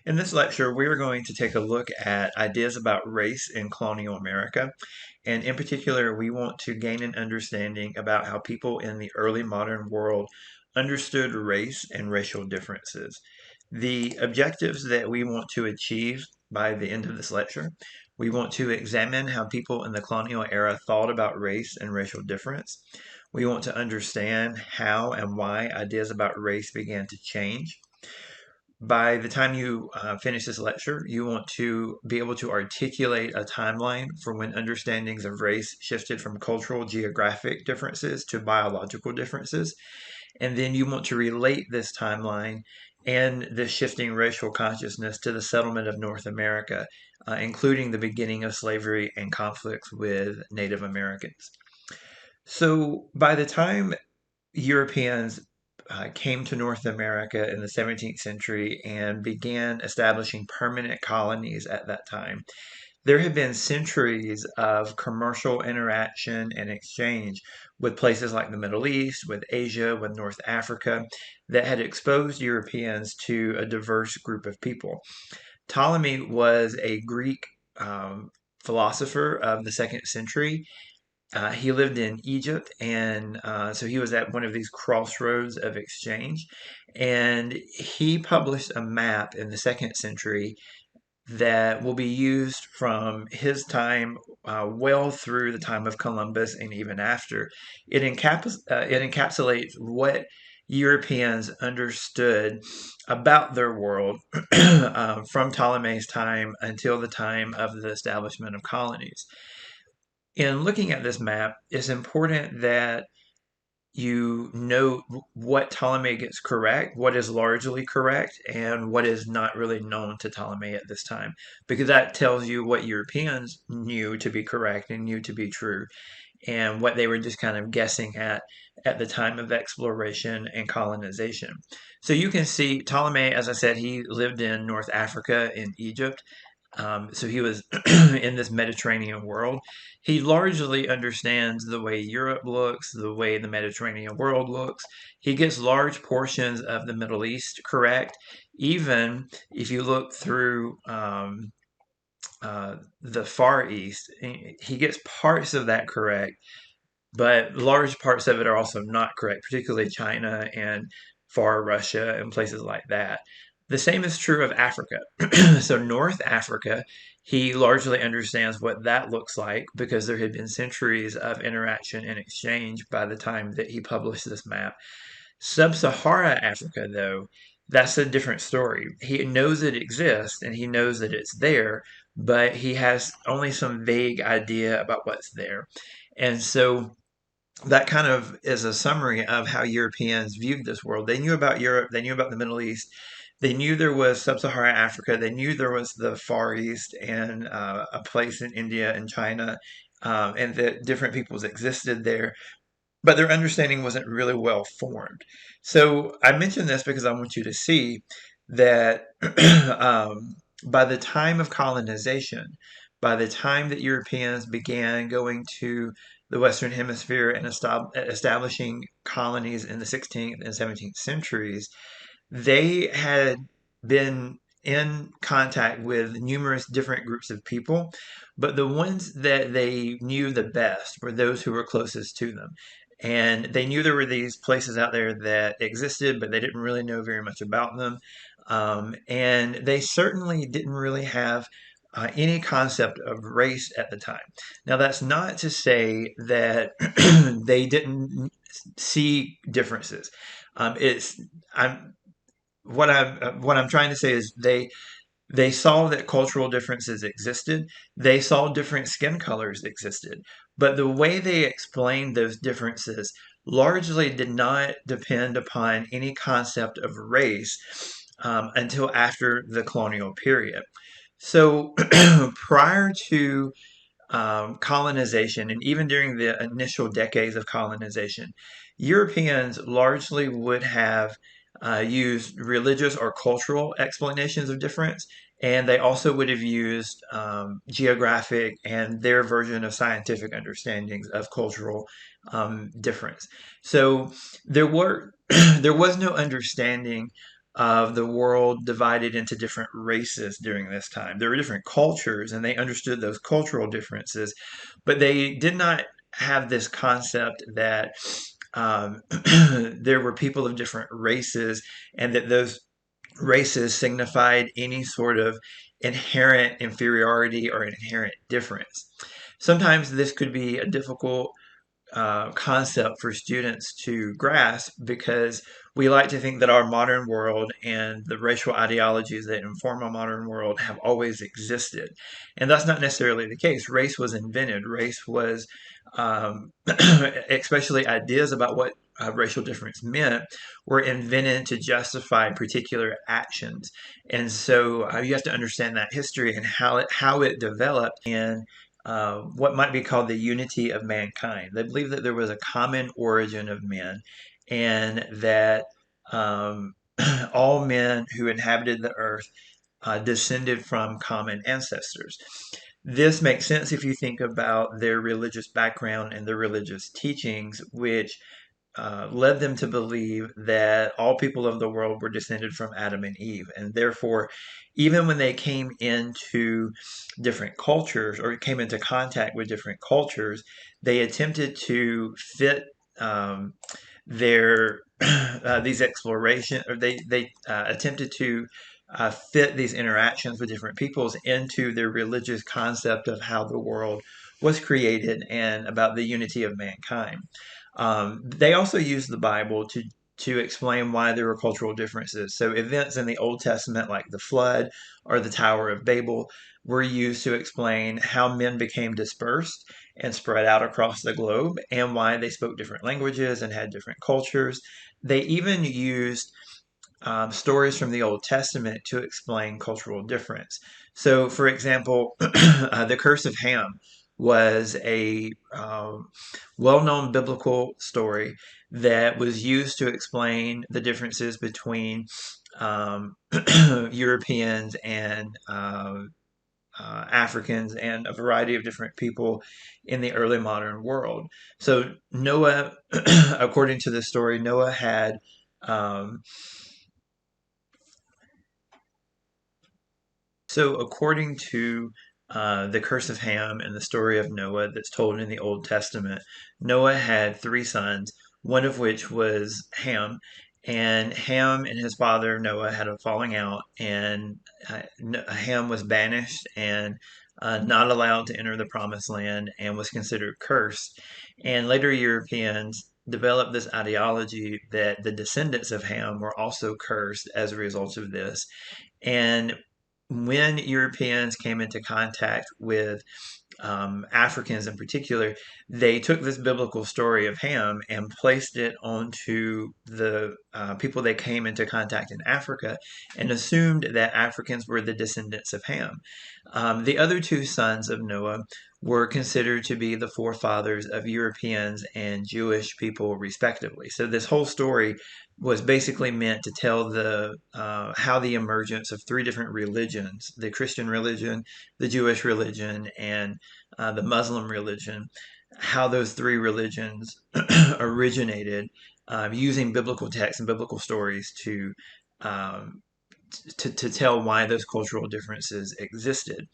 In this lecture, we are going to take a look at ideas about race in colonial America. And in particular, we want to gain an understanding about how people in the early modern world understood race and racial differences. The objectives that we want to achieve by the end of this lecture, we want to examine how people in the colonial era thought about race and racial difference. We want to understand how and why ideas about race began to change. By the time you finish this lecture, you want to be able to articulate a timeline for when understandings of race shifted from cultural geographic differences to biological differences. And then you want to relate this timeline and the shifting racial consciousness to the settlement of North America, including the beginning of slavery and conflicts with Native Americans. So by the time Europeans came to North America in the 17th century and began establishing permanent colonies at that time, there had been centuries of commercial interaction and exchange with places like the Middle East, with Asia, with North Africa, that had exposed Europeans to a diverse group of people. Ptolemy was a Greek philosopher of the second century. He lived in Egypt, and so he was at one of these crossroads of exchange. And he published a map in the second century that will be used from his time well through the time of Columbus and even after. It encapsulates what Europeans understood about their world from Ptolemy's time until the time of the establishment of colonies. In looking at this map, it's important that you know what Ptolemy gets correct, what is largely correct, and what is not really known to Ptolemy at this time, because that tells you what Europeans knew to be correct and knew to be true, and what they were just kind of guessing at the time of exploration and colonization. So you can see Ptolemy, as I said, he lived in North Africa in Egypt. So he was in this Mediterranean world. He largely understands the way Europe looks, the way the Mediterranean world looks. He gets large portions of the Middle East correct, even if you look through the Far East. He gets parts of that correct, but large parts of it are also not correct, particularly China and far Russia and places like that. The same is true of Africa. So, North Africa, he largely understands what that looks like because there had been centuries of interaction and exchange by the time that he published this map. Sub Sahara Africa, though, that's a different story. He knows it exists and he knows that it's there, but he has only some vague idea about what's there. And so, that kind of is a summary of how Europeans viewed this world. They knew about Europe, they knew about the Middle East, they knew there was sub-Saharan Africa, they knew there was the Far East and a place in India and China, and that different peoples existed there. But their understanding wasn't really well formed. So I mention this because I want you to see that by the time of colonization, by the time that Europeans began going to the Western Hemisphere and establishing colonies in the 16th and 17th centuries, they had been in contact with numerous different groups of people, but the ones that they knew the best were those who were closest to them. And they knew there were these places out there that existed, but they didn't really know very much about them. And they certainly didn't really have any concept of race at the time. Now, that's not to say that they didn't see differences. It's I'm what I'm trying to say is they saw that cultural differences existed. They saw different skin colors existed. But the way they explained those differences largely did not depend upon any concept of race until after the colonial period. So prior to colonization, and even during the initial decades of colonization, Europeans largely would have used religious or cultural explanations of difference, and they also would have used geographic and their version of scientific understandings of cultural difference. So there were there was no understanding of the world divided into different races during this time. There were different cultures, and they understood those cultural differences, but they did not have this concept that there were people of different races, and that those races signified any sort of inherent inferiority or inherent difference. Sometimes this could be a difficult concept for students to grasp, because we like to think that our modern world and the racial ideologies that inform our modern world have always existed. And that's not necessarily the case. Race was invented. Race was, especially ideas about what racial difference meant, were invented to justify particular actions. And so you have to understand that history and how it developed, and what might be called the unity of mankind. They believe that there was a common origin of men, and that um, all men who inhabited the earth descended from common ancestors. This makes sense if you think about their religious background and their religious teachings, which led them to believe that all people of the world were descended from Adam and Eve. And therefore, even when they came into different cultures or came into contact with different cultures, they attempted to fit their these exploration, or they attempted to fit these interactions with different peoples into their religious concept of how the world was created and about the unity of mankind. They also use the Bible to explain why there were cultural differences. So events in the Old Testament, like the flood or the Tower of Babel, were used to explain how men became dispersed and spread out across the globe, and why they spoke different languages and had different cultures. They even used stories from the Old Testament to explain cultural difference. So, for example, the Curse of Ham was a well known biblical story that was used to explain the differences between Europeans and Africans and a variety of different people in the early modern world. So, Noah, according to the story, Noah had. So, according to the Curse of Ham and the story of Noah that's told in the Old Testament, Noah had three sons, one of which was Ham. And Ham and his father Noah had a falling out, and Ham was banished and not allowed to enter the promised land, and was considered cursed. And later Europeans developed this ideology that the descendants of Ham were also cursed as a result of this. And when Europeans came into contact with Africans in particular, they took this biblical story of Ham and placed it onto the people they came into contact in Africa, and assumed that Africans were the descendants of Ham. The other two sons of Noah were considered to be the forefathers of Europeans and Jewish people, respectively. So this whole story was basically meant to tell the how the emergence of three different religions: the Christian religion, the Jewish religion, and the Muslim religion, how those three religions originated, using biblical texts and biblical stories um, to tell why those cultural differences existed.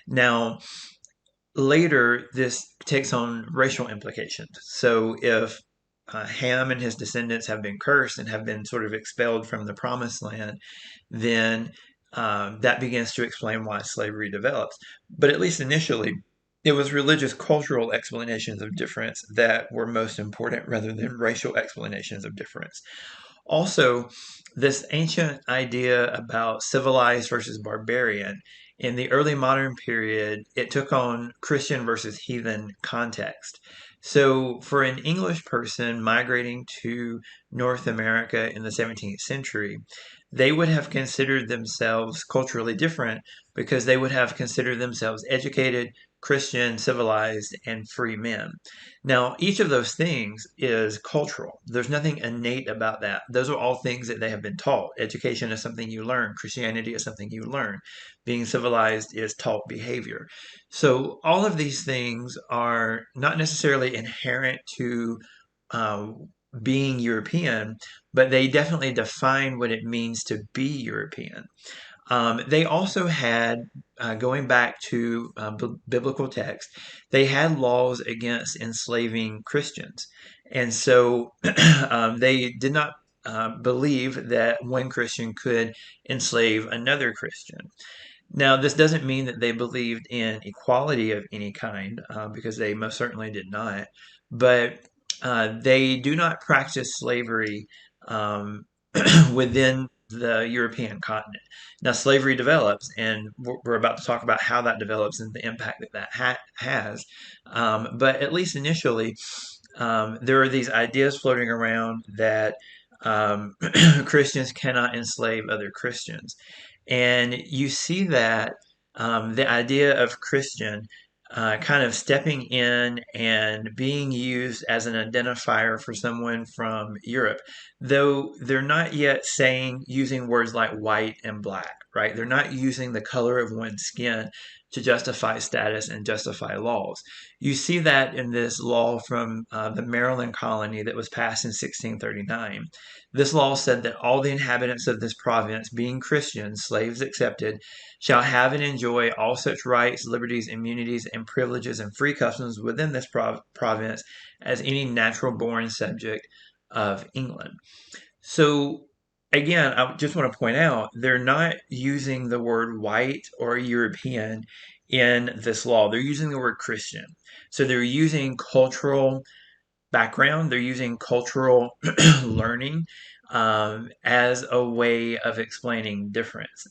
Now, later, this takes on racial implications. So, if Ham and his descendants have been cursed and have been sort of expelled from the promised land, then that begins to explain why slavery develops. But at least initially, it was religious cultural explanations of difference that were most important, rather than racial explanations of difference. Also, this ancient idea about civilized versus barbarian, in the early modern period, it took on Christian versus heathen context. So, for an English person migrating to North America in the 17th century, they would have considered themselves culturally different, because they would have considered themselves educated, Christian, civilized, and free men. Now, each of those things is cultural. There's nothing innate about that. Those are all things that they have been taught. Education is something you learn. Christianity is something you learn. Being civilized is taught behavior. So, all of these things are not necessarily inherent to uh, being European, but they definitely define what it means to be European. They also had, going back to biblical text, they had laws against enslaving Christians. And so they did not believe that one Christian could enslave another Christian. Now, this doesn't mean that they believed in equality of any kind, because they most certainly did not, but they do not practice slavery um, within the European continent. Now, slavery develops, and we're about to talk about how that develops and the impact that has. But at least initially, there are these ideas floating around that Christians cannot enslave other Christians. And you see that the idea of Christian kind of stepping in and being used as an identifier for someone from Europe, though they're not yet using words like white and black, right? They're not using the color of one's skin to justify status and justify laws. You see that in this law from the Maryland colony that was passed in 1639. This law said that all the inhabitants of this province, being Christians, slaves excepted, shall have and enjoy all such rights, liberties, immunities, and privileges and free customs within this province as any natural born subject of England. So, again, I just want to point out they're not using the word white or European in this law. They're using the word Christian. So they're using cultural background, they're using cultural learning as a way of explaining difference.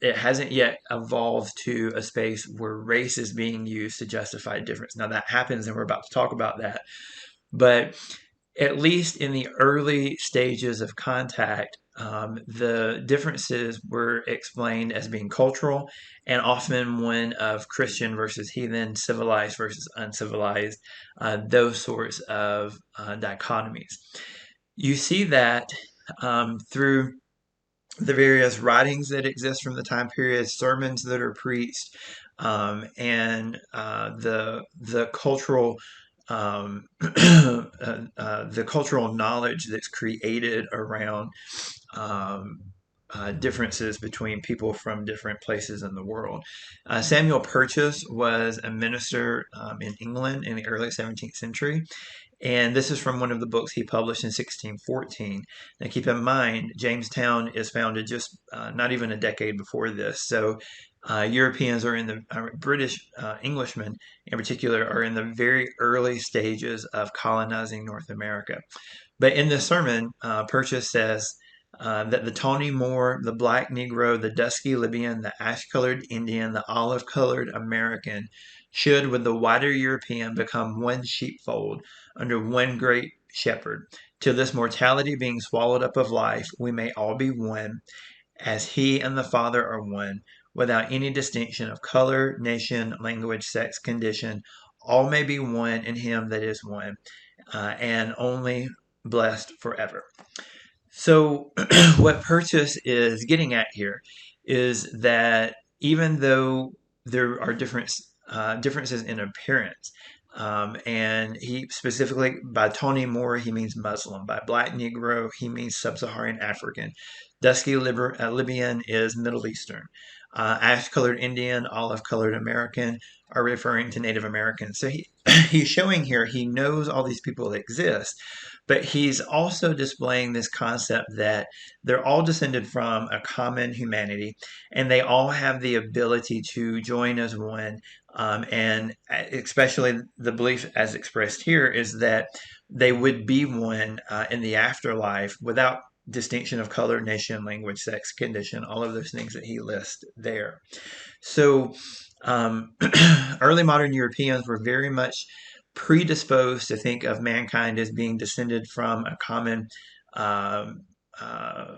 It hasn't yet evolved to a space where race is being used to justify difference. Now, that happens, and we're about to talk about that. But at least in the early stages of contact, the differences were explained as being cultural and often one of Christian versus heathen, civilized versus uncivilized, those sorts of dichotomies. You see that through the various writings that exist from the time period, sermons that are preached, and the cultural the cultural knowledge that's created around um, differences between people from different places in the world. Samuel Purchas was a minister in England in the early 17th century. And this is from one of the books he published in 1614. Now, keep in mind, Jamestown is founded just not even a decade before this. So, Europeans are in the British Englishmen in particular are in the very early stages of colonizing North America. But in this sermon, Purchas says that the tawny Moor, the black Negro, the dusky Libyan, the ash colored Indian, the olive colored American should, with the whiter European, become one sheepfold under one great shepherd. Till this mortality being swallowed up of life, we may all be one, as he and the Father are one, without any distinction of color, nation, language, sex, condition. All may be one in him that is one, and only blessed forever. So, what Purchas is getting at here is that even though there are differences in appearance, and he specifically, by Tony Moore, he means Muslim. By Black Negro, he means Sub-Saharan African. Dusky Libyan is Middle Eastern. Ash-colored Indian, olive-colored American are referring to Native Americans. So he's showing here he knows all these people exist, but he's also displaying this concept that they're all descended from a common humanity, and they all have the ability to join as one. And especially the belief as expressed here is that they would be one in the afterlife without distinction of color, nation, language, sex, condition, all of those things that he lists there. So um, early modern Europeans were very much predisposed to think of mankind as being descended um, uh,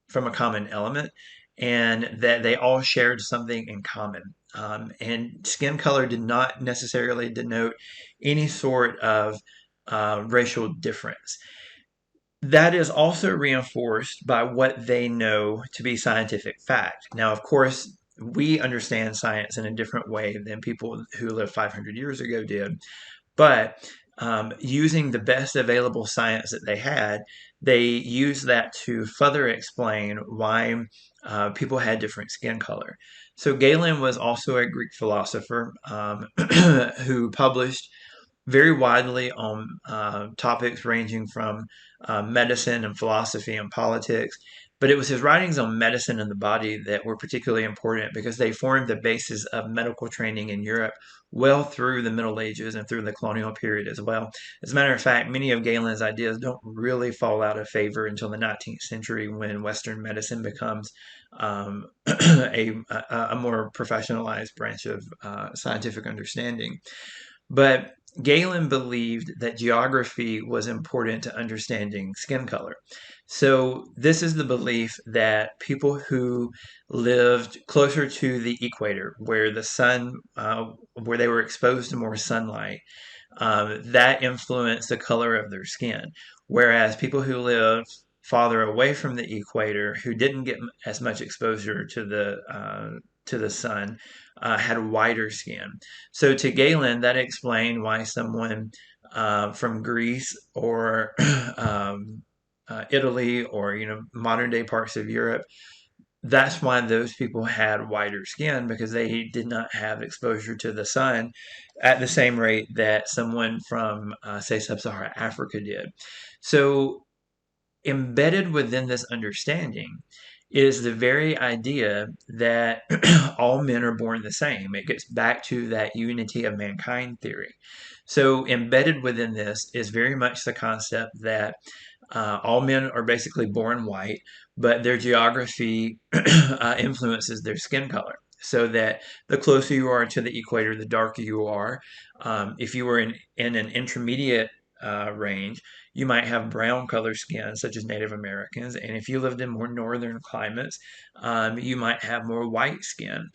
from a common element, and that they all shared something in common. And skin color did not necessarily denote any sort of racial difference. That is also reinforced by what they know to be scientific fact. Now, of course, we understand science in a different way than people who lived 500 years ago did. But using the best available science that they had, they used that to further explain why people had different skin color. So Galen was also a Greek philosopher who published very widely on topics ranging from medicine and philosophy and politics. But it was his writings on medicine and the body that were particularly important because they formed the basis of medical training in Europe well through the Middle Ages and through the colonial period as well. As a matter of fact, many of Galen's ideas don't really fall out of favor until the 19th century when Western medicine becomes a more professionalized branch of scientific understanding. But Galen believed that geography was important to understanding skin color. So, this is the belief that people who lived closer to the equator, where the sun, where they were exposed to more sunlight, that influenced the color of their skin. Whereas people who lived farther away from the equator, who didn't get as much exposure to the sun, had whiter skin. So to Galen, that explained why someone from Greece or Italy or modern day parts of Europe, that's why those people had whiter skin because they did not have exposure to the sun at the same rate that someone from, say, sub-Saharan Africa did. So embedded within this understanding is the very idea that all men are born the same. It gets back to that unity of mankind theory. So embedded within this is very much the concept that all men are basically born white, but their geography influences their skin color. So that the closer you are to the equator, the darker you are. If you were in an intermediate range, you might have brown color skin, such as Native Americans. And if you lived in more northern climates, you might have more white skin.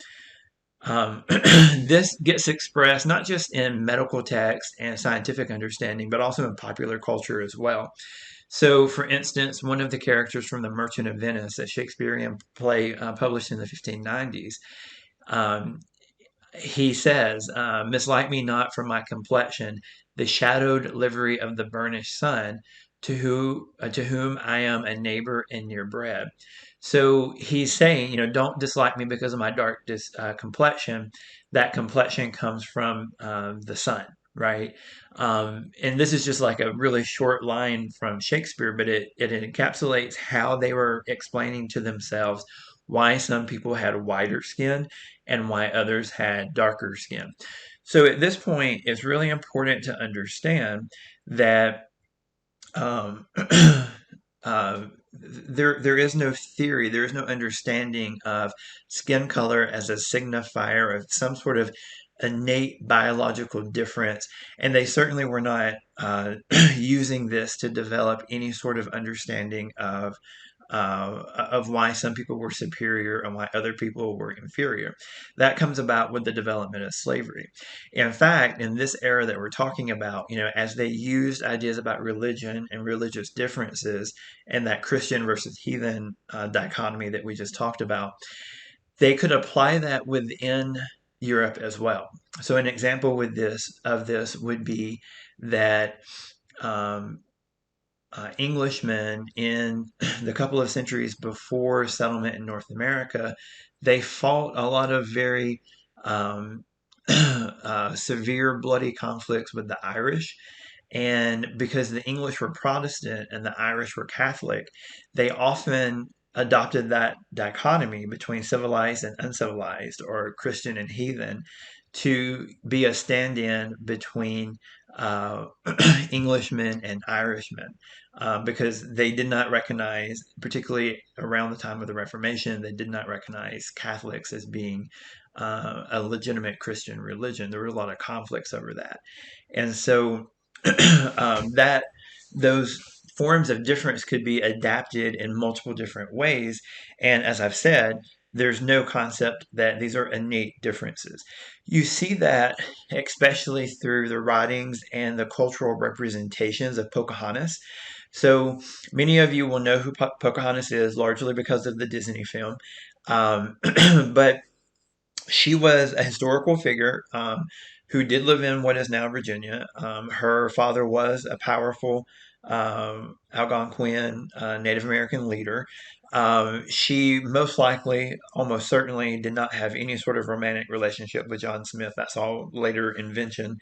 This gets expressed not just in medical text and scientific understanding, but also in popular culture as well. So, for instance, one of the characters from The Merchant of Venice, a Shakespearean play published in the 1590s, um, he says, "Mislike me not for my complexion, the shadowed livery of the burnished sun, to whom I am a neighbor and near bred." So he's saying, don't dislike me because of my dark complexion. That complexion comes from the sun, right? And this is just like a really short line from Shakespeare, but it encapsulates how they were explaining to themselves why some people had whiter skin and why others had darker skin. So at this point, it's really important to understand that um, there is no theory, there is no understanding of skin color as a signifier of some sort of innate biological difference, and they certainly were not using this to develop any sort of understanding of why some people were superior and why other people were inferior. That comes about with the development of slavery. In fact, in this era that we're talking about, as they used ideas about religion and religious differences and that Christian versus heathen dichotomy that we just talked about, they could apply that within Europe as well. So an example of this would be that um, Englishmen in the couple of centuries before settlement in North America, they fought a lot of very um, severe, bloody conflicts with the Irish. And because the English were Protestant and the Irish were Catholic, they often adopted that dichotomy between civilized and uncivilized, or Christian and heathen, to be a stand in between uh, Englishmen and Irishmen. Because they did not recognize, particularly around the time of the Reformation, they did not recognize Catholics as being a legitimate Christian religion. There were a lot of conflicts over that. And so that those forms of difference could be adapted in multiple different ways. And as I've said, there's no concept that these are innate differences. You see that especially through the writings and the cultural representations of Pocahontas. So many of you will know who Pocahontas is, largely because of the Disney film. But she was a historical figure who did live in what is now Virginia. Her father was a powerful Algonquian Native American leader. She most likely, almost certainly, did not have any sort of romantic relationship with John Smith. That's all later invention.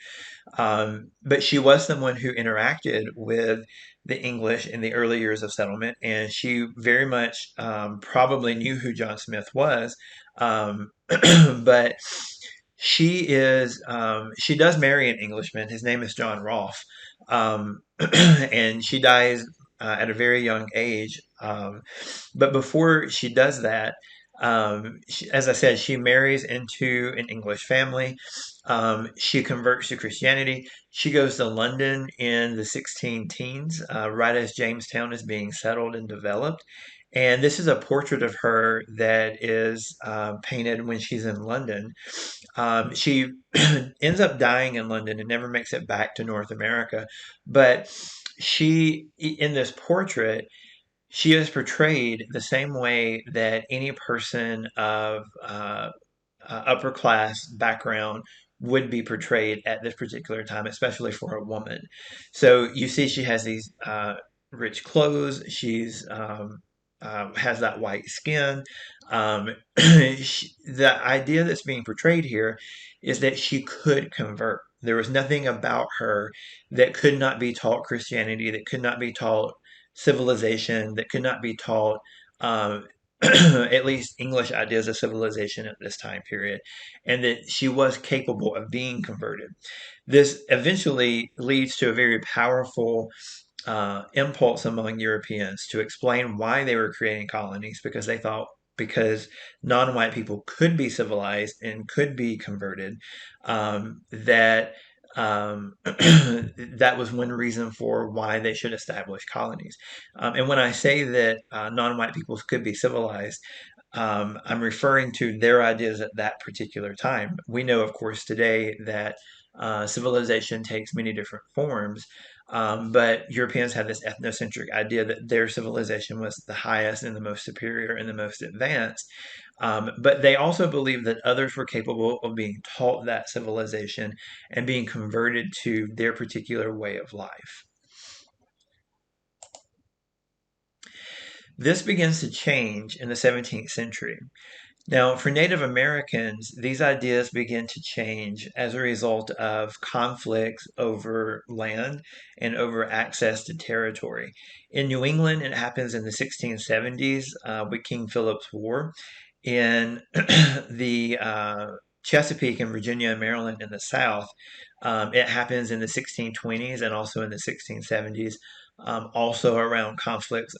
But she was someone who interacted with the English in the early years of settlement, and she very much probably knew who John Smith was. But she does marry an Englishman. His name is John Rolfe, and she dies at a very young age. But before she does that, as I said, she marries into an English family. She converts to Christianity. She goes to London in the 16 teens, right as Jamestown is being settled and developed. And this is a portrait of her that is painted when she's in London. She ends up dying in London and never makes it back to North America. But in this portrait, she is portrayed the same way that any person of upper class background would be portrayed at this particular time, especially for a woman. So you see, she has these rich clothes. She's has that white skin. The idea that's being portrayed here is that she could convert. There was nothing about her that could not be taught Christianity, that could not be taught civilization, that could not be taught at least English ideas of civilization at this time period, and that she was capable of being converted. This eventually leads to a very powerful impulse among Europeans to explain why they were creating colonies, because they thought because non-white people could be civilized and could be converted, that that was one reason for why they should establish colonies. And when I say that non-white peoples could be civilized, I'm referring to their ideas at that particular time. We know, of course, today that civilization takes many different forms, but Europeans had this ethnocentric idea that their civilization was the highest and the most superior and the most advanced. But they also believed that others were capable of being taught that civilization and being converted to their particular way of life. This begins to change in the 17th century. Now, for Native Americans, these ideas begin to change as a result of conflicts over land and over access to territory. In New England, it happens in the 1670s with King Philip's War. In the Chesapeake and Virginia and Maryland in the South, it happens in the 1620s and also in the 1670s, also around conflicts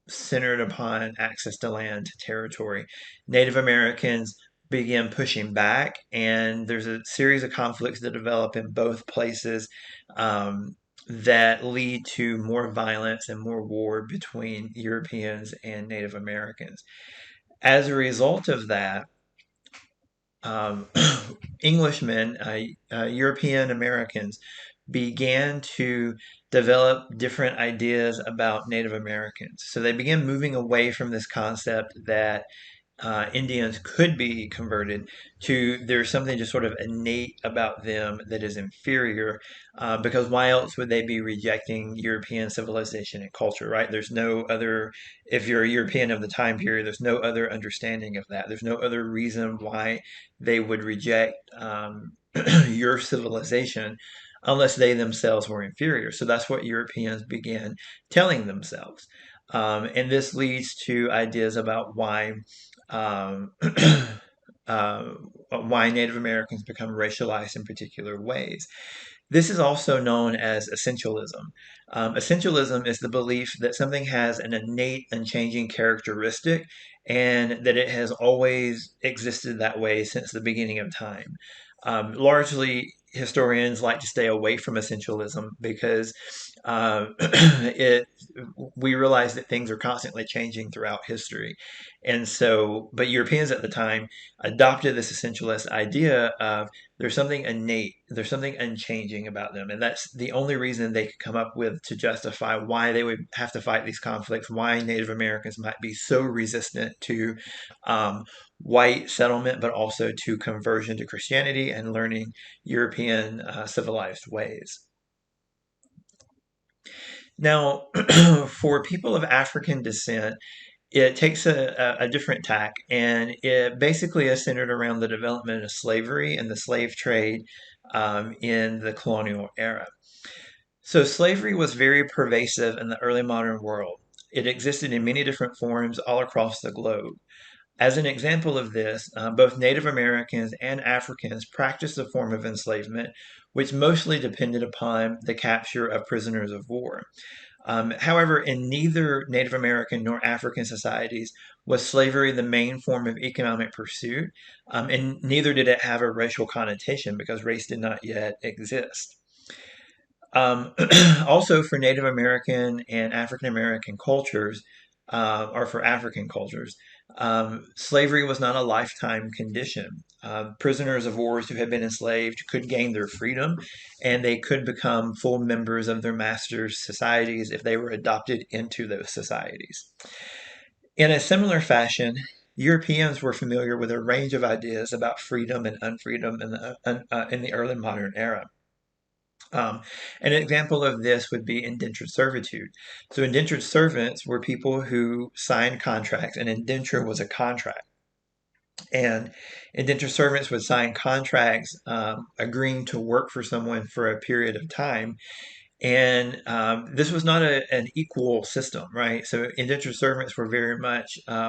centered upon access to land, to territory. Native Americans begin pushing back, and there's a series of conflicts that develop in both places that lead to more violence and more war between Europeans and Native Americans. As a result of that, um, Englishmen, European Americans, began to develop different ideas about Native Americans. So they began moving away from this concept that Indians could be converted to there's something just sort of innate about them that is inferior, because why else would they be rejecting European civilization and culture, right? There's no other, if you're a European of the time period, there's no other understanding of that. There's no other reason why they would reject your civilization unless they themselves were inferior. So that's what Europeans began telling themselves. And this leads to ideas about um, why Native Americans become racialized in particular ways. This is also known as essentialism. Essentialism is the belief that something has an innate, unchanging characteristic and that it has always existed that way since the beginning of time. Largely, historians like to stay away from essentialism because we realize that things are constantly changing throughout history. And so, but Europeans at the time adopted this essentialist idea of there's something innate, there's something unchanging about them. And that's the only reason they could come up with to justify why they would have to fight these conflicts, why Native Americans might be so resistant to um, white settlement, but also to conversion to Christianity and learning European civilized ways. Now, for people of African descent, it takes a different tack, and it basically is centered around the development of slavery and the slave trade in the colonial era. So, slavery was very pervasive in the early modern world. It existed in many different forms all across the globe. As an example of this, both Native Americans and Africans practiced a form of enslavement, which mostly depended upon the capture of prisoners of war. However, in neither Native American nor African societies was slavery the main form of economic pursuit, and neither did it have a racial connotation because race did not yet exist. Um, Also, for Native American and African American cultures, or for African cultures, slavery was not a lifetime condition. Prisoners of wars who had been enslaved could gain their freedom, and they could become full members of their masters' societies if they were adopted into those societies. In a similar fashion, Europeans were familiar with a range of ideas about freedom and unfreedom in the early modern era. Um, an example of this would be indentured servitude. So, indentured servants were people who signed contracts. An indenture was a contract. And indentured servants would sign contracts agreeing to work for someone for a period of time. And this was not an equal system, right? So, indentured servants were very much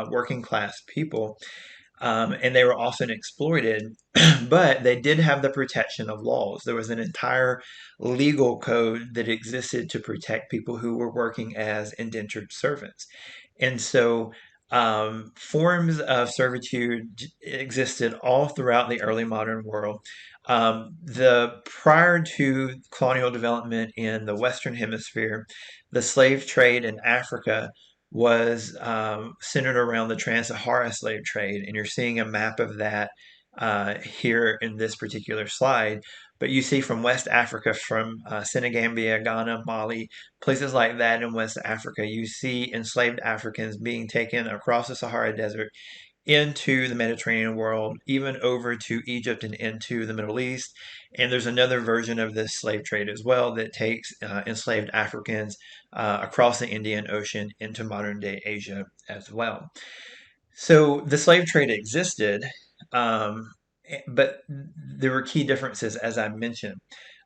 working class people, and they were often exploited, but they did have the protection of laws. There was an entire legal code that existed to protect people who were working as indentured servants. And so forms of servitude existed all throughout the early modern world. The prior to colonial development in the Western Hemisphere, the slave trade in Africa was centered around the Trans-Sahara slave trade, and you're seeing a map of that here in this particular slide. But you see from West Africa, from Senegambia, Ghana, Mali, places like that in West Africa, you see enslaved Africans being taken across the Sahara Desert into the Mediterranean world, even over to Egypt and into the Middle East. And there's another version of this slave trade as well that takes enslaved Africans across the Indian Ocean into modern day Asia as well. So the slave trade existed, um, but there were key differences, as I mentioned.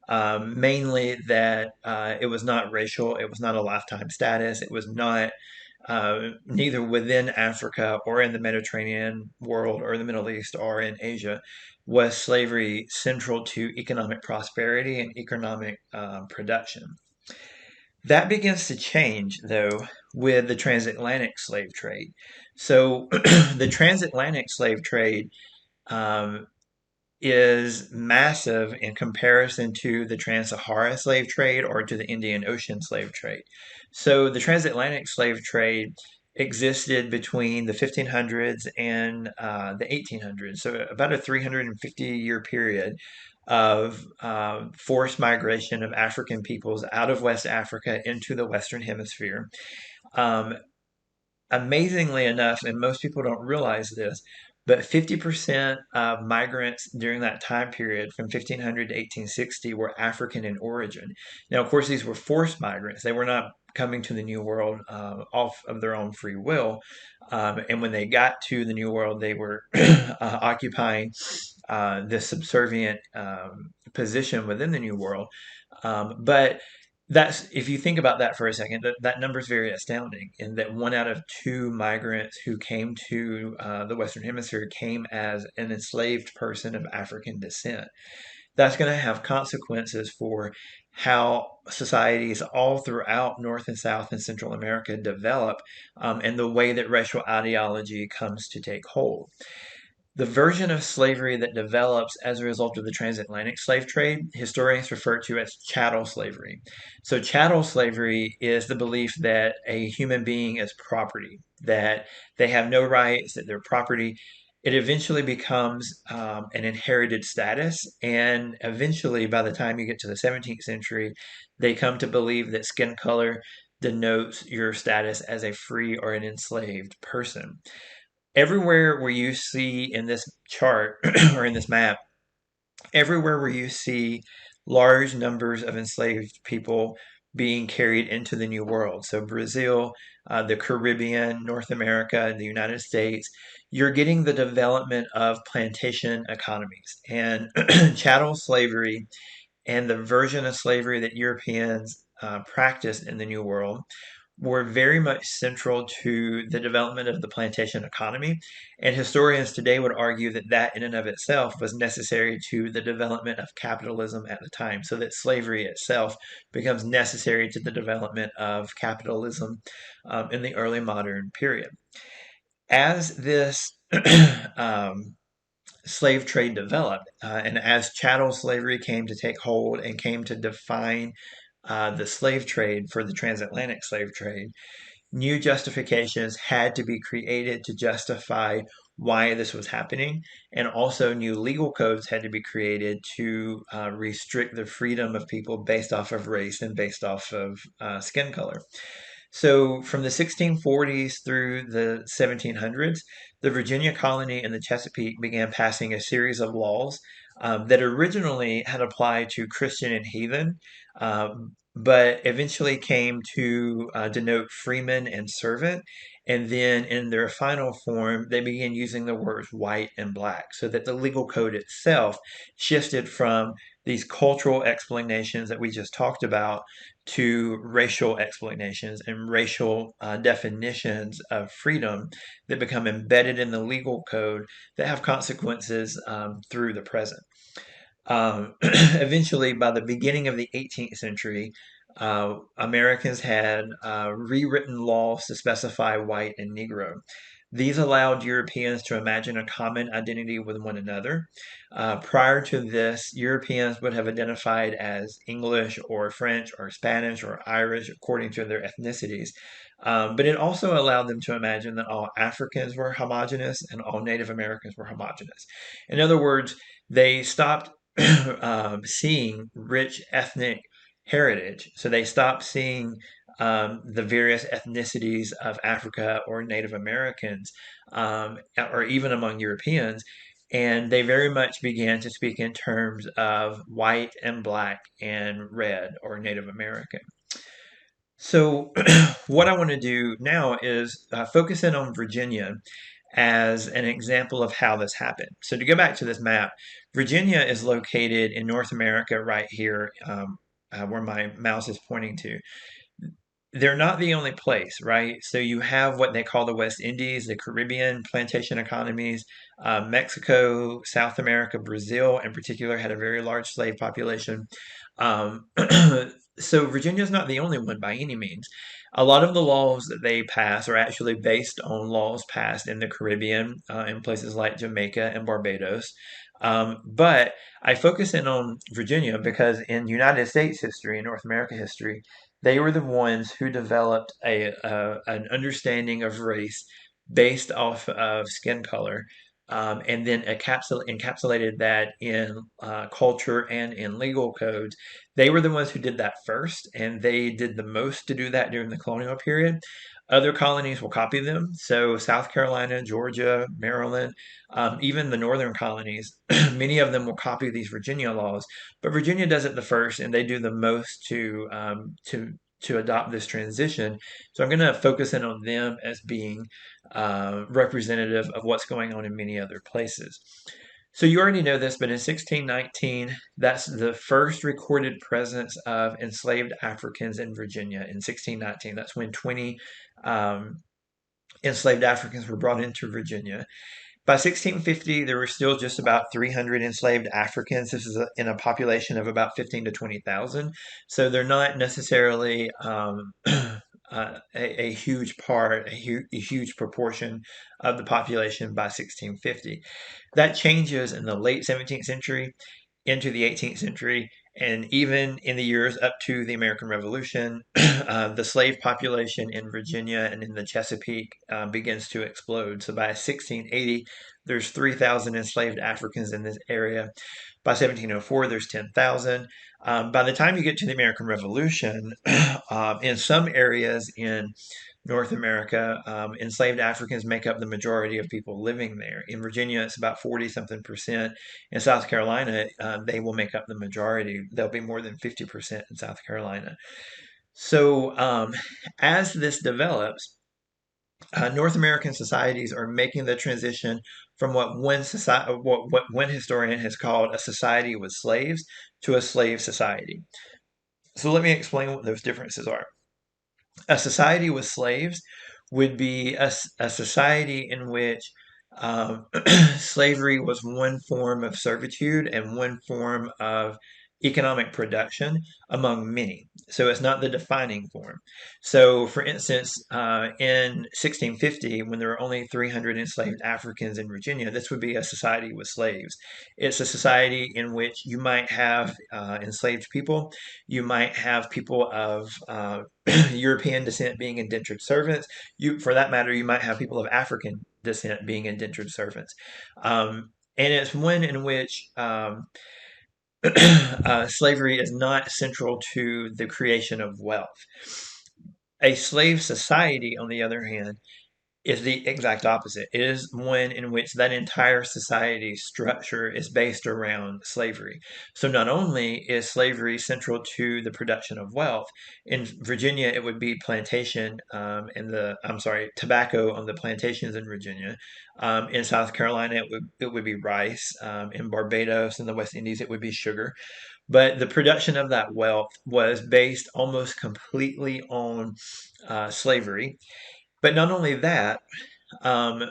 Mainly that it was not racial, it was not a lifetime status, it was not neither within Africa or in the Mediterranean world or the Middle East or in Asia was slavery central to economic prosperity and economic production. That begins to change, though, with the transatlantic slave trade. So, the transatlantic slave trade um, is massive in comparison to the Trans-Sahara slave trade or to the Indian Ocean slave trade. So the transatlantic slave trade existed between the 1500s and the 1800s, so about a 350-year period of forced migration of African peoples out of West Africa into the Western Hemisphere. Um, Amazingly enough, and most people don't realize this, but 50% of migrants during that time period from 1500 to 1860 were African in origin. Now, of course, these were forced migrants. They were not coming to the New World off of their own free will. And when they got to the New World, they were occupying this subservient position within the New World. But that's if you think about that for a second, that number is very astounding. In that one out of two migrants who came to the Western Hemisphere came as an enslaved person of African descent. That's going to have consequences for how societies all throughout North and South and Central America develop, and the way that racial ideology comes to take hold. The version of slavery that develops as a result of the transatlantic slave trade, historians refer to as chattel slavery. So, chattel slavery is the belief that a human being is property, that they have no rights, that they're property. It eventually becomes an inherited status, and eventually, by the time you get to the 17th century, they come to believe that skin color denotes your status as a free or an enslaved person. Everywhere where you see in this chart or in this map, everywhere where you see large numbers of enslaved people being carried into the New World, so Brazil, the Caribbean, North America, the United States, you're getting the development of plantation economies. And chattel slavery and the version of slavery that Europeans practiced in the New World were very much central to the development of the plantation economy. And historians today would argue that that in and of itself was necessary to the development of capitalism at the time, so that slavery itself becomes necessary to the development of capitalism in the early modern period. As this um, slave trade developed, and as chattel slavery came to take hold and came to define the slave trade for the transatlantic slave trade, new justifications had to be created to justify why this was happening, and also new legal codes had to be created to restrict the freedom of people based off of race and based off of skin color. So, from the 1640s through the 1700s, the Virginia colony and the Chesapeake began passing a series of laws that originally had applied to Christian and heathen, but eventually came to denote freeman and servant. And then in their final form, they began using the words white and black, so that the legal code itself shifted from these cultural explanations that we just talked about to racial explanations and racial definitions of freedom that become embedded in the legal code that have consequences through the present. Eventually, by the beginning of the 18th century, Americans had rewritten laws to specify white and Negro. These allowed Europeans to imagine a common identity with one another. Prior to this, Europeans would have identified as English or French or Spanish or Irish according to their ethnicities. But it also allowed them to imagine that all Africans were homogenous and all Native Americans were homogenous. In other words, they stopped seeing rich ethnic heritage. So they stopped seeing the various ethnicities of Africa or Native Americans, or even among Europeans. And they very much began to speak in terms of white and black and red or Native American. So, what I want to do now is focus in on Virginia as an example of how this happened. So, to go back to this map, Virginia is located in North America right here, where my mouse is pointing to. They're not the only place, right? So you have what they call the West Indies, the Caribbean plantation economies. Mexico, South America, Brazil in particular had a very large slave population. Um, so Virginia is not the only one by any means. A lot of the laws that they pass are actually based on laws passed in the Caribbean, in places like Jamaica and Barbados. But I focus in on Virginia because in United States history, in North America history, they were the ones who developed an understanding of race based off of skin color, and then encapsulated that in culture and in legal codes. They were the ones who did that first, and they did the most to do that during the colonial period. Other colonies will copy them. So South Carolina, Georgia, Maryland, even the northern colonies, many of them will copy these Virginia laws. But Virginia does it the first, and they do the most to adopt this transition. So I'm going to focus in on them as being representative of what's going on in many other places. So you already know this, but in 1619, that's the first recorded presence of enslaved Africans in Virginia. In 1619, that's when 20 um, enslaved Africans were brought into Virginia. By 1650, there were still just about 300 enslaved Africans. This is in a population of about 15 to 20,000. So they're not necessarily a huge part, a huge proportion of the population by 1650. That changes in the late 17th century into the 18th century, and even in the years up to the American Revolution, the slave population in Virginia and in the Chesapeake begins to explode. So by 1680, there's 3,000 enslaved Africans in this area. By 1704, there's 10,000. By the time you get to the American Revolution, in some areas in North America, enslaved Africans make up the majority of people living there. In Virginia, it's about 40 something percent. In South Carolina, they will make up the majority. There'll be more than 50% in South Carolina. So, as this develops, North American societies are making the transition from what one historian has called a society with slaves to a slave society. So let me explain what those differences are. A society with slaves would be a society in which um, slavery was one form of servitude and one form of economic production among many. So it's not the defining form. So, for instance, in 1650, when there were only 300 enslaved Africans in Virginia, this would be a society with slaves. It's a society in which you might have enslaved people, you might have people of European descent being indentured servants. For that matter, you might have people of African descent being indentured servants. And it's one in which slavery is not central to the creation of wealth. A slave society, on the other hand, is the exact opposite. It is one in which that entire society structure is based around slavery. So not only is slavery central to the production of wealth, in Virginia it would be plantation tobacco on the plantations in Virginia. In South Carolina it would be rice. In Barbados and the West Indies it would be sugar. But the production of that wealth was based almost completely on slavery. But not only that, um,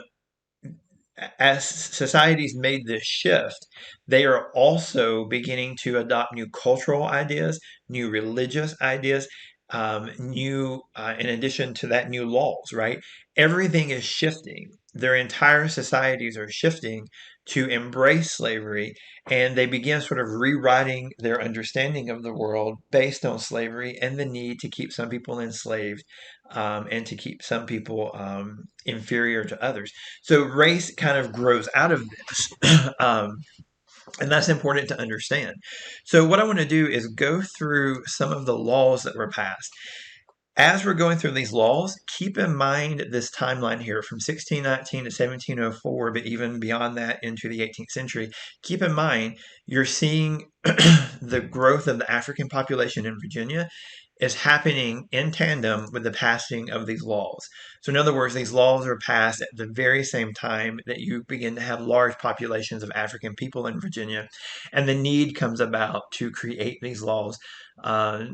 as societies made this shift, they are also beginning to adopt new cultural ideas, new religious ideas, in addition to that, new laws, right? Everything is shifting. Their entire societies are shifting to embrace slavery, and they begin sort of rewriting their understanding of the world based on slavery and the need to keep some people enslaved and to keep some people inferior to others. So race kind of grows out of this. And that's important to understand. So, what I want to do is go through some of the laws that were passed. As we're going through these laws, keep in mind this timeline here from 1619 to 1704, but even beyond that into the 18th century. Keep in mind, you're seeing the growth of the African population in Virginia is happening in tandem with the passing of these laws. So, in other words, these laws are passed at the very same time that you begin to have large populations of African people in Virginia, and the need comes about to create these laws uh,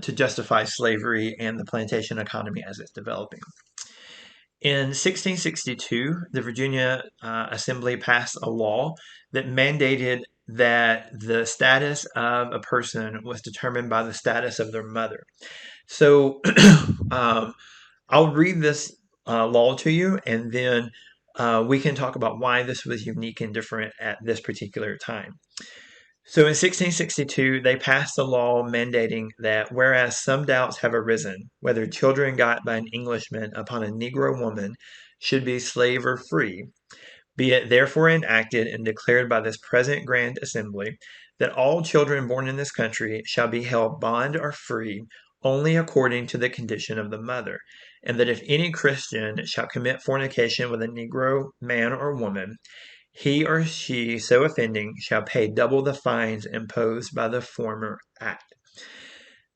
to justify slavery and the plantation economy as it's developing. In 1662, the Virginia Assembly passed a law that mandated that the status of a person was determined by the status of their mother. So um, I'll read this law to you, and then we can talk about why this was unique and different at this particular time. So in 1662, they passed a law mandating that whereas some doubts have arisen whether children got by an Englishman upon a Negro woman should be slave or free, be it therefore enacted and declared by this present Grand Assembly that all children born in this country shall be held bond or free only according to the condition of the mother, and that if any Christian shall commit fornication with a Negro man or woman, he or she so offending shall pay double the fines imposed by the former act.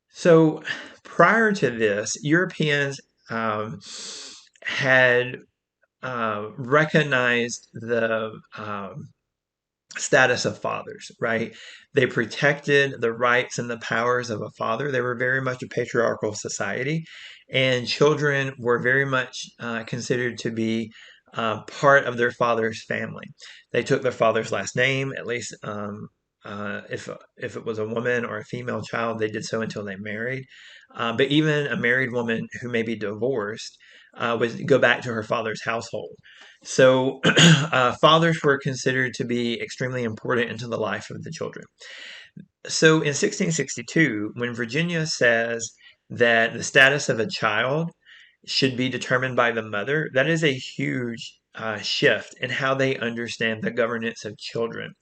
So prior to this, Europeans had recognized the status of fathers, right? They protected the rights and the powers of a father. They were very much a patriarchal society, and children were very much considered to be part of their father's family. They took their father's last name, at least if it was a woman or a female child, they did so until they married. But even a married woman who may be divorced would go back to her father's household. So fathers were considered to be extremely important into the life of the children. So in 1662, when Virginia says that the status of a child should be determined by the mother, that is a huge shift in how they understand the governance of children.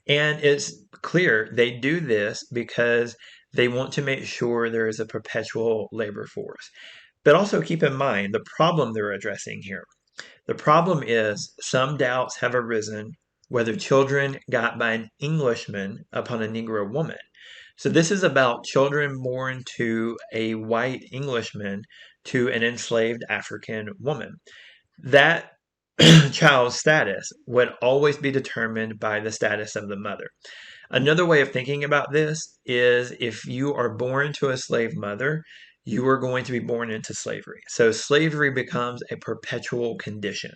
And it's clear they do this because they want to make sure there is a perpetual labor force. But also keep in mind the problem they're addressing here. The problem is some doubts have arisen whether children got by an Englishman upon a Negro woman. So this is about children born to a white Englishman to an enslaved African woman. That child's status would always be determined by the status of the mother. Another way of thinking about this is if you are born to a slave mother, you are going to be born into slavery. So slavery becomes a perpetual condition.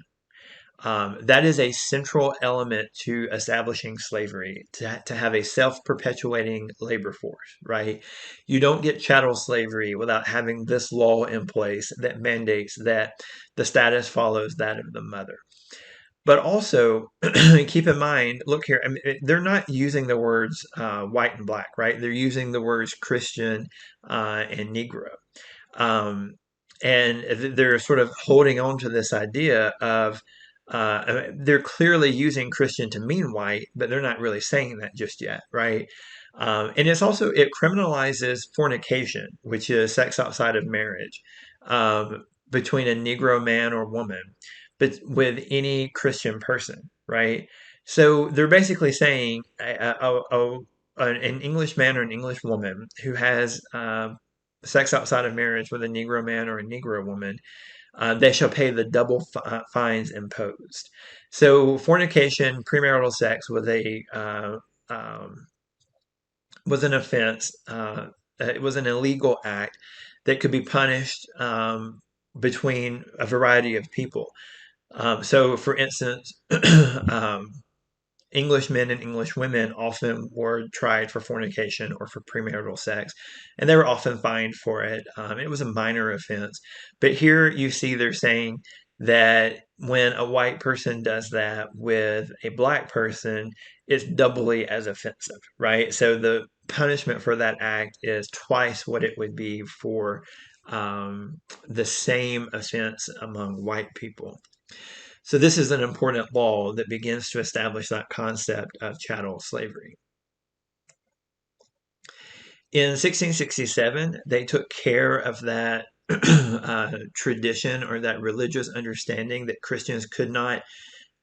That is a central element to establishing slavery, to have a self perpetuating labor force, right? You don't get chattel slavery without having this law in place that mandates that the status follows that of the mother. But also keep in mind, look here, I mean, they're not using the words white and black, right? They're using the words Christian and Negro. Um, and they're sort of holding on to this idea of they're clearly using Christian to mean white, but they're not really saying that just yet, right? And it's also, it criminalizes fornication, which is sex outside of marriage, between a Negro man or woman, but with any Christian person, right? So they're basically saying an English man or an English woman who has sex outside of marriage with a Negro man or a Negro woman, they shall pay the double fines imposed. So fornication, premarital sex um, was an offense. It was an illegal act that could be punished between a variety of people. So, for instance, um, English men and English women often were tried for fornication or for premarital sex, and they were often fined for it. It was a minor offense. But here you see they're saying that when a white person does that with a black person, it's doubly as offensive, right? So the punishment for that act is twice what it would be for the same offense among white people. So this is an important law that begins to establish that concept of chattel slavery. In 1667, they took care of that tradition or that religious understanding that Christians could not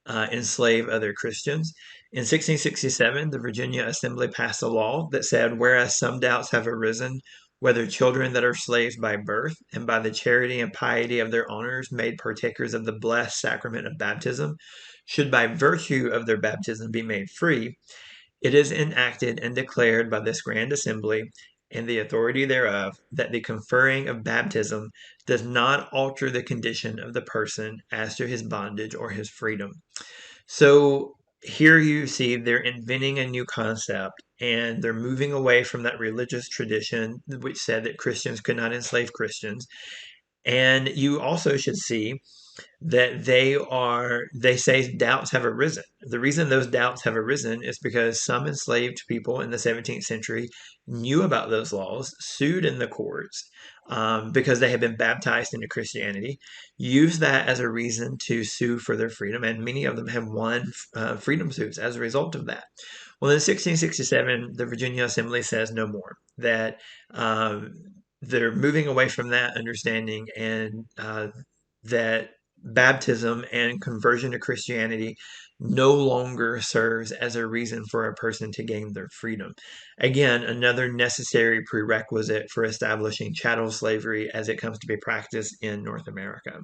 enslave other Christians. In 1667, the Virginia Assembly passed a law that said, whereas some doubts have arisen whether children that are slaves by birth and by the charity and piety of their owners made partakers of the blessed sacrament of baptism should by virtue of their baptism be made free, it is enacted and declared by this grand assembly and the authority thereof that the conferring of baptism does not alter the condition of the person as to his bondage or his freedom. So here you see they're inventing a new concept and they're moving away from that religious tradition which said that Christians could not enslave Christians. And you also should see that they say doubts have arisen. The reason those doubts have arisen is because some enslaved people in the 17th century knew about those laws, sued in the courts because they had been baptized into Christianity, used that as a reason to sue for their freedom, and many of them have won freedom suits as a result of that. Well, in 1667, the Virginia Assembly says no more, that they're moving away from that understanding, and that baptism and conversion to Christianity no longer serves as a reason for a person to gain their freedom. Again, another necessary prerequisite for establishing chattel slavery as it comes to be practiced in North America.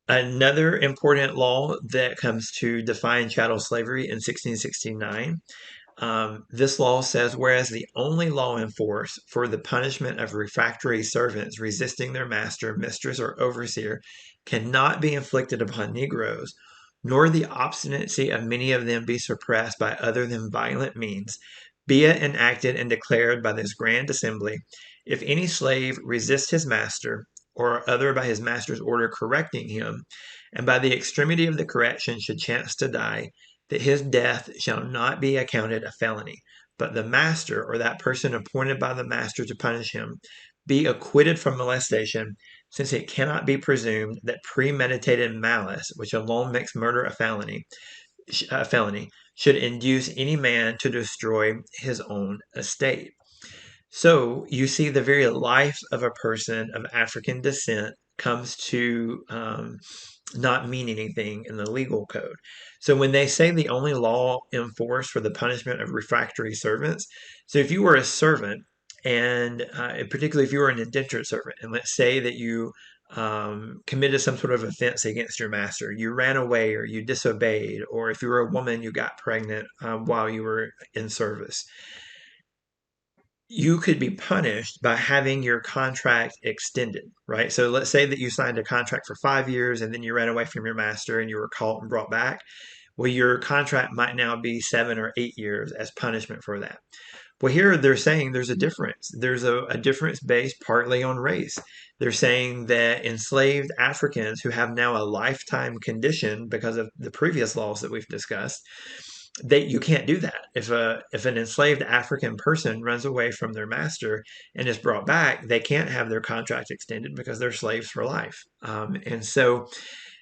Another important law that comes to define chattel slavery in 1669. This law says, whereas the only law in force for the punishment of refractory servants resisting their master, mistress, or overseer cannot be inflicted upon Negroes, nor the obstinacy of many of them be suppressed by other than violent means, be it enacted and declared by this grand assembly, if any slave resist his master, or other by his master's order correcting him, and by the extremity of the correction should chance to die, that his death shall not be accounted a felony, but the master, or that person appointed by the master to punish him, be acquitted from molestation, since it cannot be presumed that premeditated malice, which alone makes murder a felony, should induce any man to destroy his own estate. So you see, the very life of a person of African descent comes to not mean anything in the legal code. So when they say the only law enforced for the punishment of refractory servants, so if you were a servant, and particularly if you were an indentured servant, and let's say that you committed some sort of offense against your master, you ran away or you disobeyed, or if you were a woman, you got pregnant while you were in service, you could be punished by having your contract extended, right? So let's say that you signed a contract for 5 years and then you ran away from your master and you were caught and brought back. Well, your contract might now be 7 or 8 years as punishment for that. Well, here they're saying there's a difference. There's a difference based partly on race. They're saying that enslaved Africans who have now a lifetime condition because of the previous laws that we've discussed, that you can't do that. If an enslaved African person runs away from their master and is brought back, they can't have their contract extended because they're slaves for life. And so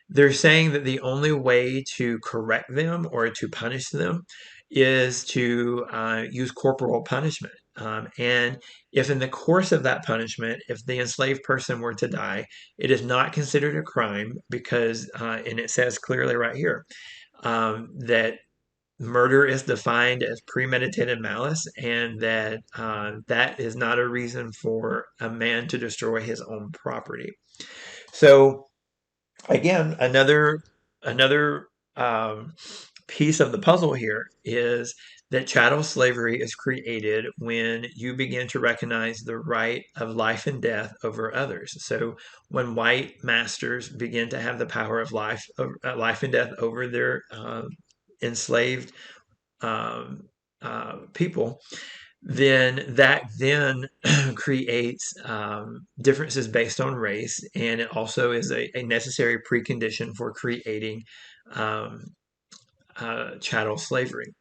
they're saying that the only way to correct them or to punish them is to use corporal punishment. And if in the course of that punishment, if the enslaved person were to die, it is not considered a crime because, and it says clearly right here, that murder is defined as premeditated malice, and that that is not a reason for a man to destroy his own property. So again, another piece of the puzzle here is that chattel slavery is created when you begin to recognize the right of life and death over others. So when white masters begin to have the power of life and death over their enslaved people, then that then creates differences based on race, and it also is a necessary precondition for creating um, chattel slavery.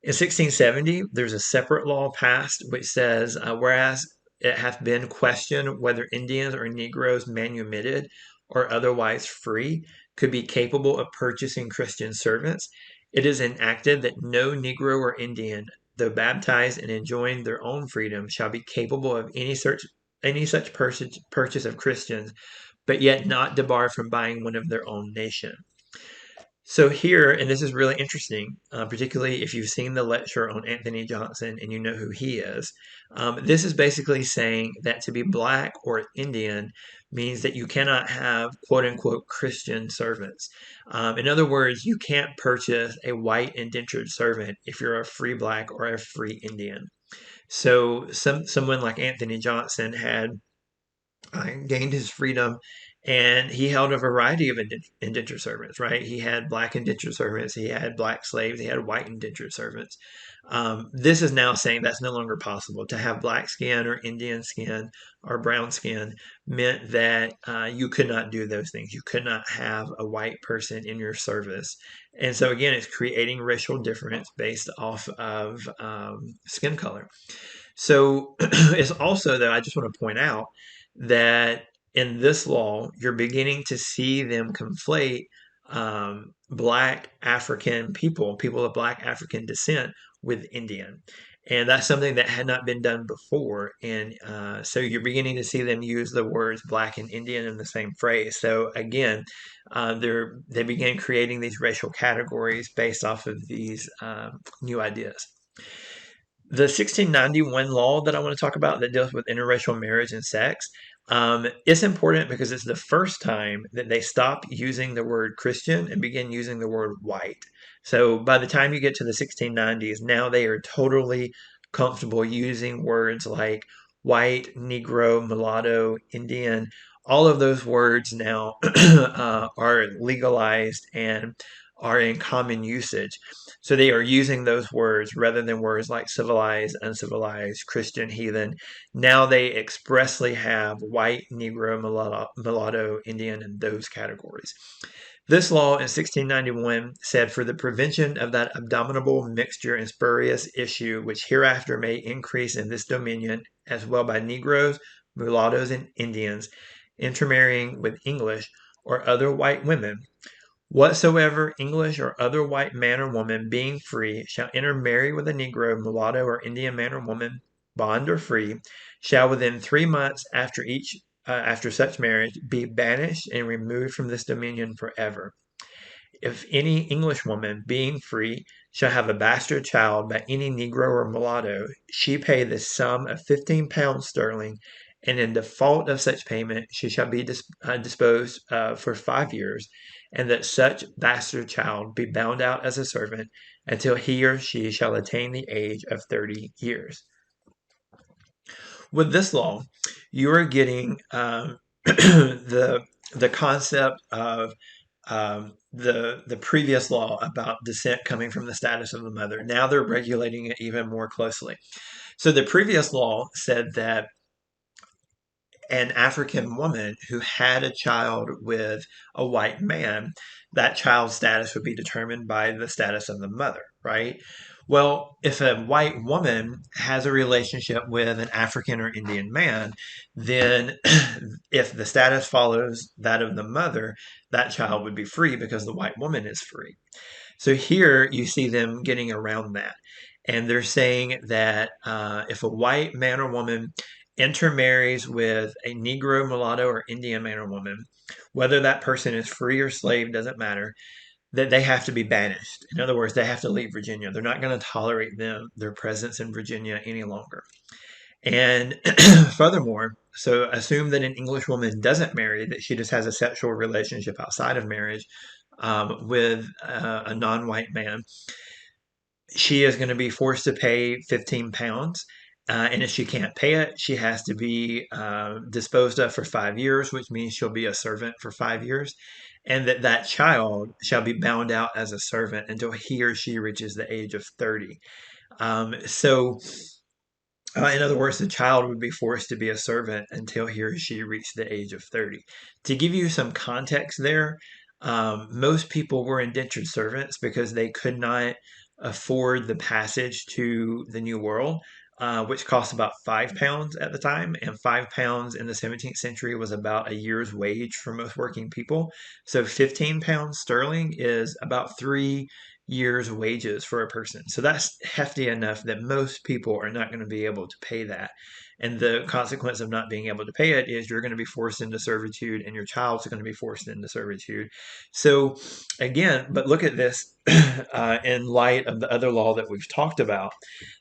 In 1670, there's a separate law passed which says, whereas it hath been questioned whether Indians or Negroes manumitted or otherwise free could be capable of purchasing Christian servants, it is enacted that no Negro or Indian, though baptized and enjoying their own freedom, shall be capable of any such purchase of Christians, but yet not debarred from buying one of their own nation. So here, and this is really interesting, particularly if you've seen the lecture on Anthony Johnson and you know who he is. This is basically saying that to be black or Indian means that you cannot have quote unquote Christian servants. In other words, you can't purchase a white indentured servant if you're a free black or a free Indian. So someone like Anthony Johnson had gained his freedom, and he held a variety of indentured servants, right? He had black indentured servants, he had black slaves, he had white indentured servants. This is now saying that's no longer possible. To have black skin or Indian skin or brown skin meant that you could not do those things. You could not have a white person in your service. And so, again, it's creating racial difference based off of skin color. So it's also, though, I just want to point out that in this law, you're beginning to see them conflate black African people of black African descent, with Indian. And that's something that had not been done before. And so you're beginning to see them use the words black and Indian in the same phrase. So again, they began creating these racial categories based off of these new ideas. The 1691 law that I want to talk about that deals with interracial marriage and sex, it's important because it's the first time that they stop using the word Christian and begin using the word white. So by the time you get to the 1690s, now they are totally comfortable using words like white, Negro, mulatto, Indian, all of those words now are legalized and are in common usage. So they are using those words rather than words like civilized, uncivilized, Christian, heathen. Now they expressly have white, Negro, mulatto, Indian, and those categories. This law in 1691 said, "For the prevention of that abominable mixture and spurious issue which hereafter may increase in this dominion, as well by Negroes, mulattoes, and Indians, intermarrying with English or other white women, whatsoever English or other white man or woman, being free, shall intermarry with a Negro, mulatto, or Indian man or woman, bond or free, shall within 3 months after such marriage be banished and removed from this dominion forever. If any Englishwoman, being free, shall have a bastard child by any Negro or mulatto, she pay the sum of £15 sterling, and in default of such payment she shall be disposed for 5 years, and that such bastard child be bound out as a servant until he or she shall attain the age of 30 years." With this law, you are getting the concept of the previous law about descent coming from the status of the mother. Now they're regulating it even more closely. So the previous law said that an African woman who had a child with a white man, that child's status would be determined by the status of the mother, right? Well, if a white woman has a relationship with an African or Indian man, then if the status follows that of the mother, that child would be free because the white woman is free. So here you see them getting around that. And they're saying that if a white man or woman intermarries with a Negro, mulatto, or Indian man or woman, whether that person is free or slave doesn't matter, that they have to be banished. In other words, they have to leave Virginia. They're not going to tolerate their presence in Virginia any longer. And furthermore, so assume that an English woman doesn't marry, that she just has a sexual relationship outside of marriage with a non white man. She is going to be forced to pay £15. And if she can't pay it, she has to be disposed of for 5 years, which means she'll be a servant for 5 years. And that child shall be bound out as a servant until he or she reaches the age of 30. In other words, the child would be forced to be a servant until he or she reached the age of 30. To give you some context there, most people were indentured servants because they could not afford the passage to the New World, which cost about £5 at the time. And £5 in the 17th century was about a year's wage for most working people. So £15 sterling is about 3 years' wages for a person. So that's hefty enough that most people are not going to be able to pay that. And the consequence of not being able to pay it is you're going to be forced into servitude and your child's going to be forced into servitude. So, again, but look at this in light of the other law that we've talked about,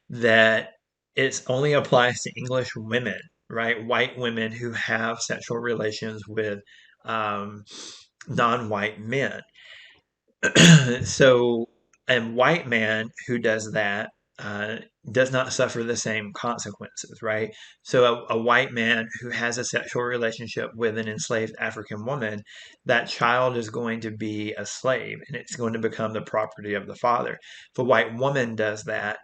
that it only applies to English women, right? White women who have sexual relations with non white men. So, a white man who does that does not suffer the same consequences, right? So, a white man who has a sexual relationship with an enslaved African woman, that child is going to be a slave and it's going to become the property of the father. If a white woman does that,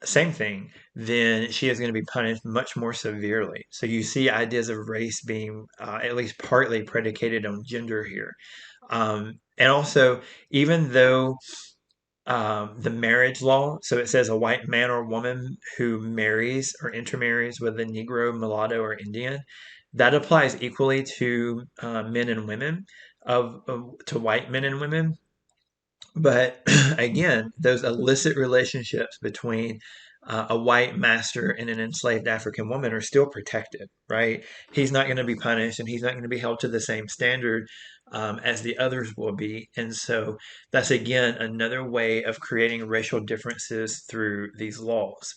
same thing, then she is going to be punished much more severely. So, you see ideas of race being at least partly predicated on gender here. And also, even though the marriage law, so it says a white man or woman who marries or intermarries with a Negro, mulatto, or Indian, that applies equally to men and women, to white men and women. But again, those illicit relationships between a white master and an enslaved African woman are still protected, right? He's not going to be punished and he's not going to be held to the same standard as the others will be. And so that's again another way of creating racial differences through these laws.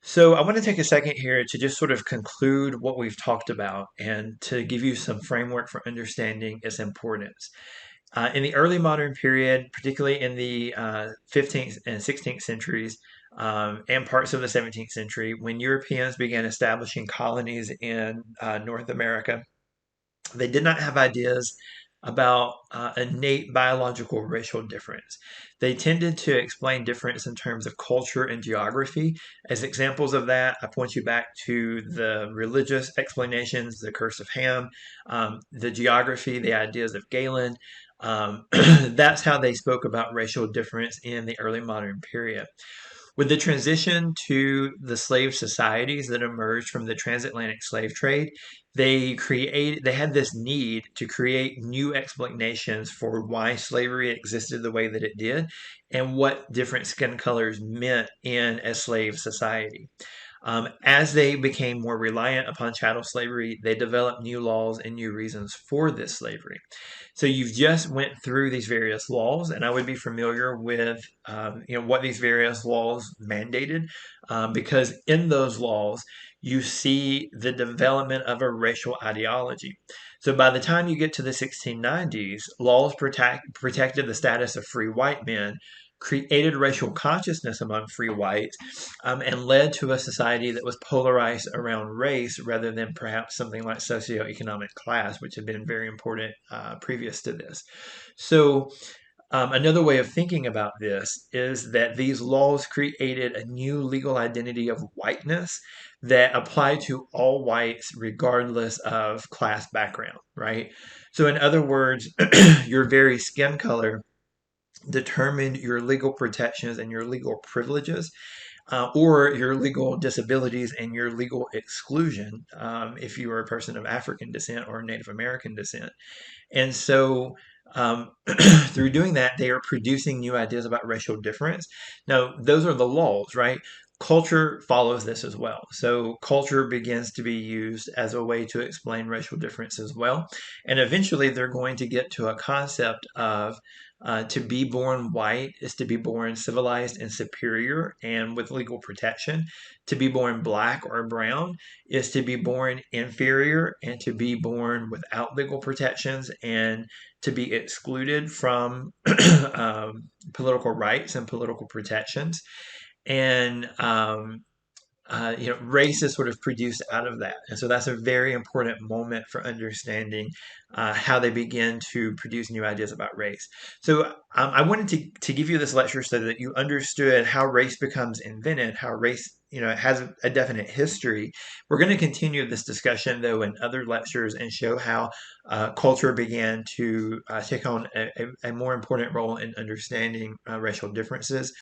So I want to take a second here to just sort of conclude what we've talked about and to give you some framework for understanding its importance. In the early modern period, particularly in the 15th and 16th centuries, and parts of the 17th century, when Europeans began establishing colonies in North America, They did not have ideas about innate biological racial difference. They tended to explain difference in terms of culture and geography. As examples of that, I point you back to the religious explanations, the Curse of Ham, the geography, the ideas of Galen. That's how they spoke about racial difference in the early modern period. With the transition to the slave societies that emerged from the transatlantic slave trade, they had this need to create new explanations for why slavery existed the way that it did and what different skin colors meant in a slave society. As they became more reliant upon chattel slavery, they developed new laws and new reasons for this slavery. So you've just went through these various laws, and I would be familiar with what these various laws mandated, because in those laws you see the development of a racial ideology. So by the time you get to the 1690s, laws protected the status of free white men, created racial consciousness among free whites, and led to a society that was polarized around race rather than perhaps something like socioeconomic class, which had been very important previous to this. So, another way of thinking about this is that these laws created a new legal identity of whiteness that applied to all whites regardless of class background, right? So, in other words, your very skin color determined your legal protections and your legal privileges, or your legal disabilities and your legal exclusion, if you are a person of African descent or Native American descent. And so, through doing that, they are producing new ideas about racial difference. Now, those are the laws, right? Culture follows this as well. So, culture begins to be used as a way to explain racial difference as well. And eventually, they're going to get to a concept of to be born white is to be born civilized and superior and with legal protection. To be born black or brown is to be born inferior and to be born without legal protections and to be excluded from political rights and political protections. And race is sort of produced out of that. And so that's a very important moment for understanding how they begin to produce new ideas about race. So I wanted to give you this lecture so that you understood how race becomes invented, how race, has a definite history. We're going to continue this discussion, though, in other lectures and show how culture began to take on a more important role in understanding racial differences.